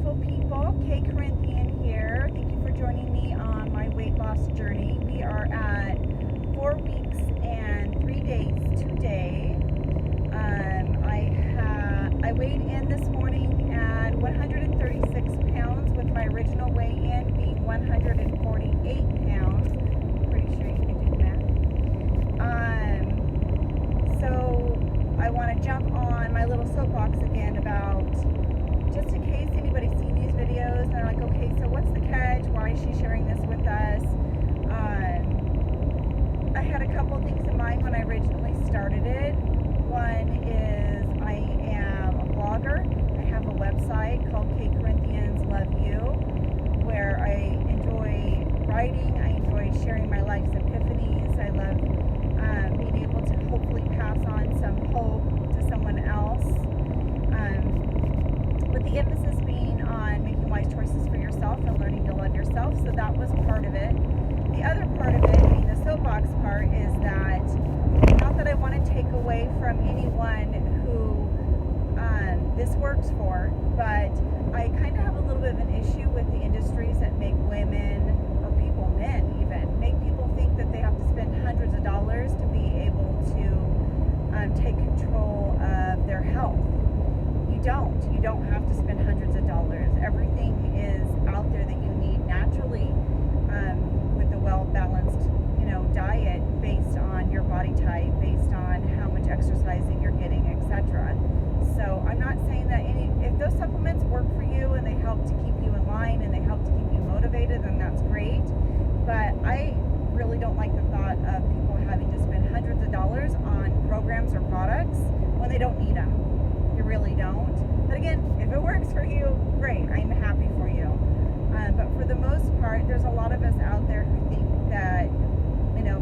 beautiful people. Corinthian here. Thank you for joining me on my weight loss journey. We are at 4 weeks and 3 days today. I weighed in this morning at 136 pounds with my original weigh-in being 148 pounds. Pretty sure you can do that. So I want to jump on my little soapbox again about, just in case anybody's seen these videos and they're like, okay, so what's the catch? Why is she sharing this with us? I had a couple things in mind when I originally started it. One is I am a blogger. I have a website called Corinthians Love You, where I enjoy writing. I enjoy sharing my life's epiphanies. I love being able to hopefully pass on some hope to someone else. With the emphasis being on making wise choices for yourself and learning to love yourself. So that was part of it. The other part of it, being the soapbox part, is that not that I want to take away from anyone who this works for, but I kind of have a little bit of an issue with the industries that make women, or people, men even, make people think that they have to spend hundreds of dollars to be able to take control of their health. You don't have to spend hundreds of dollars. Everything is out there that you need naturally, with a well-balanced, diet based on your body type, based on how much exercising you're getting, etc. So I'm not saying that if those supplements work for you and they help to keep you in line and they help to keep you motivated, then that's great. But I really don't like the thought of people having to spend hundreds of dollars on programs or products when they don't need them. You really don't. But again, if it works for you, great. I'm happy for you. But for the most part, there's a lot of us out there who think that,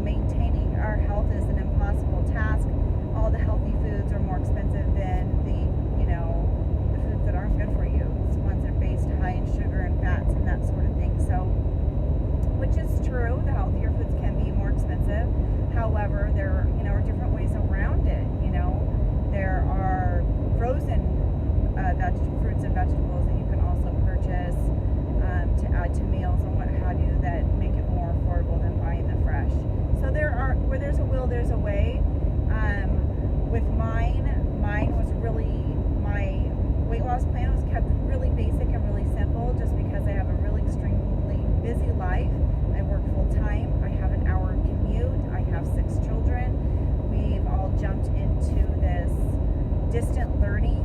maintaining our health is an impossible task. All the healthy foods are more expensive than the foods that aren't good for you. It's ones that are based high in sugar and fats and that sort of thing. So, which is true, the healthier foods can be more expensive. However, there are different ways around it. There are frozen fruits and vegetables that you can also purchase to add to meals and what have you that make it more affordable than buying the fresh. So where there's a will, there's a way. With mine was really, my weight loss plan was kept really basic and really simple, just because I have a really extremely busy life. I work full time. I have an hour commute. I have 6 children. We've all jumped into this distant learning.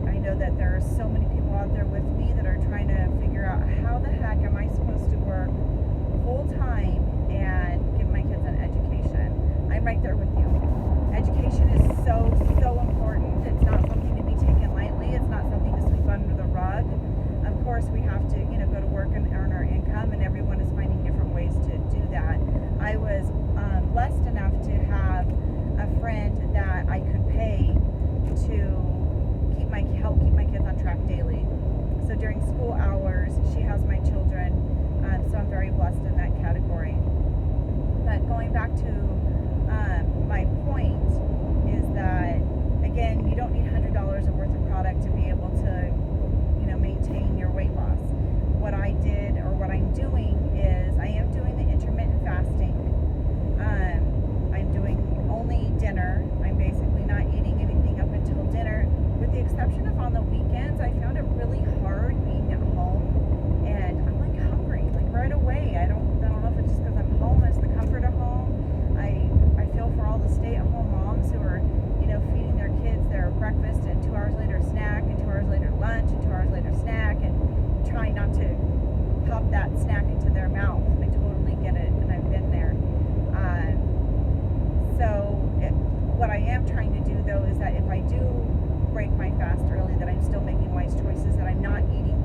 I know that there are so many people out there with me that are trying to figure out, how the heck am I supposed to work full time and give my kids an education? I'm right there with you. Education is so important. It's not something to be taken lightly. It's not something to sweep under the rug. Of course, we have to, go to work and earn our income, and everyone is finding different ways to do that. I was blessed enough to have a friend that I could pay to help keep my kids on track daily. So during school hours, she has my children, so I'm very blessed in that category. But going back to my point is that, again, you don't need $100 worth of product to be able to, maintain your weight loss. What I did, or what I'm doing, is I am doing the intermittent fasting. I'm doing only dinner. I'm basically not eating anything up until dinner, with the exception of on the weekends. I found it really hard being at home, and I'm hungry, right away. I don't know if it's just because I'm home. It's the comfort of home. I feel for all the stay-at-home moms who are, feeding their kids their breakfast and 2 hours later snack, and 2 hours later lunch, and 2 hours later snack, and trying not to pop that snack into their mouth. I totally get it, and I've been there. What I am trying to do, though, is that if I do break my fast early, that I'm still making wise choices, that I'm not eating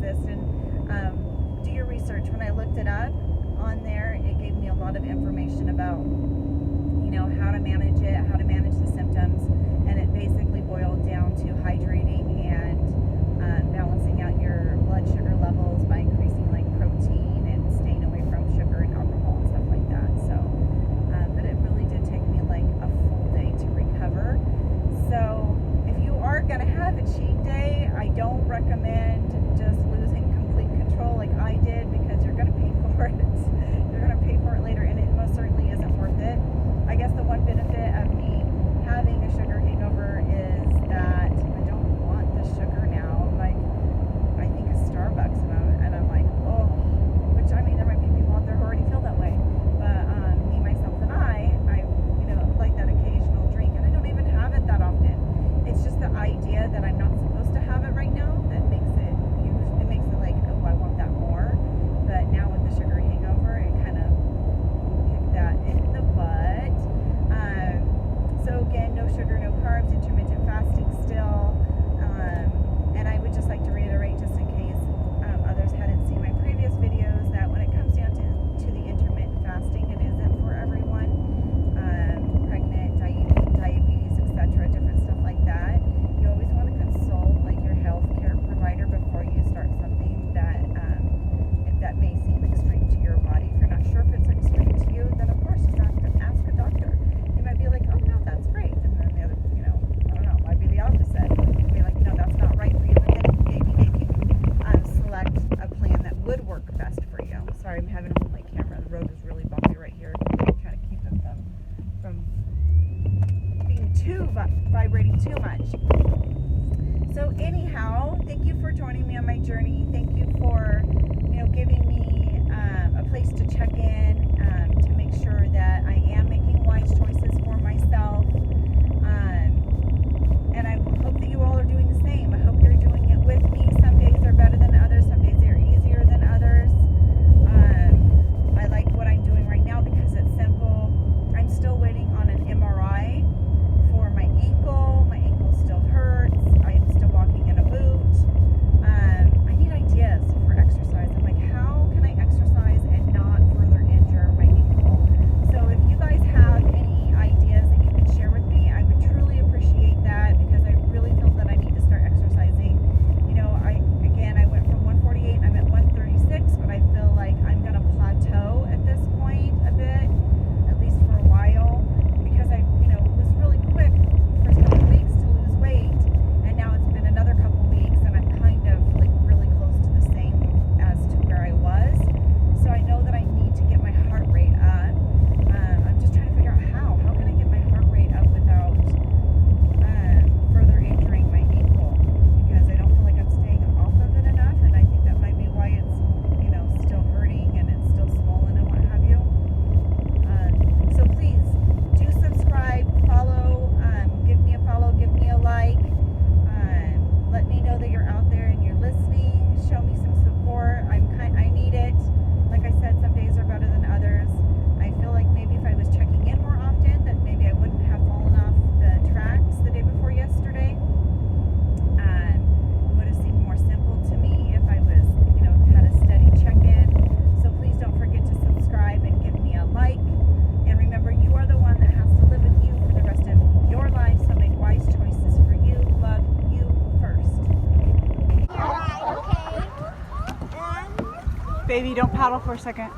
exist. And do your research. When I looked it up on there, it gave me a lot of information about, how to manage it, how to manage the symptoms, and it basically boiled down to hydrating and balancing out your blood sugar levels by increasing like protein and staying away from sugar and alcohol and stuff like that. So, but it really did take me like a full day to recover. So if you are gonna have a cheat day, I don't recommend just losing complete control like I did, because you're gonna pay for it. You're gonna pay for it later, and it most certainly isn't worth it. I guess the one benefit of me having a sugar hangover is that I don't want the sugar now. Like, I think of Starbucks and I'm like, oh, which, I mean, there might be people out there who already feel that way. But me, myself, and I like that occasional drink, and I don't even have it that often. It's just the idea that I'm not supposed to have it right now that makes it like, oh, I want that more. But now with the sugar hangover, it kind of kicked that in the butt. So again, no sugar, no carbs, intermittent fasting still. And I would just like to reiterate, just in case others hadn't seen my previous videos, that when it comes down to the intermittent fasting, it isn't for everyone. Pregnant, diabetes, etc., different stuff like that. You always want to consult like your health care provider before you start something that that may seem extreme to your body. If you're not sure if it's extreme to you, then of course you have to ask a doctor. You might be like, oh no, that's great, and then the other, I don't know, might be the opposite. You'd be like, no, that's not right for you, but then maybe select a plan that would work best for you. Sorry, I'm having to hold my camera. The road is really bumpy right here. I'm trying to keep it from being vibrating too much. So anyhow, thank you for joining me on my journey. Thank you for giving me a place to check in, to make sure that I am making wise choices for myself. And I hope that you all are doing the same. I hope you're doing it with me. Some days are better than others. Some days they're easier than others. I like what I'm doing right now because it's simple. I'm still waiting on an MRI for my ankle. My ankle still hurts. I'm still walking in a boot. I need ideas for exercise. I'm like, how can I exercise and not further injure my ankle? So if you guys have any ideas that you can share with me, I would truly appreciate that, because I really feel that I need to start exercising. I went from 148, I'm at 136, but I feel like I'm going to plateau at this point a bit, at least for a while, because I was really quick the first couple of weeks to lose weight, and now it's been another couple weeks, and I'm kind of like really close to the same as to where I was. So I know that I need to get my heart rate up. I'm just trying to figure out how can I get my heart rate up without further injuring my ankle, because I don't feel like I'm staying off of it enough, and I think that might be why it's still hurting and it's still swollen and what have you. So please do subscribe, follow, give me a follow, give me a like, let me know that you're out there and you're listening. Show me some support. I need it. Like I said, some days are better than others. I feel like maybe if I was checking in more often, that maybe I wouldn't have fallen off the tracks the day before yesterday. It would have seemed more simple to me if I was, had a steady check-in. So please don't forget to subscribe and give me a like. And remember, you are the one that has to live with you for the rest of your life. So make wise choices for you. Love you first. You're right, okay. Baby, don't paddle for a second.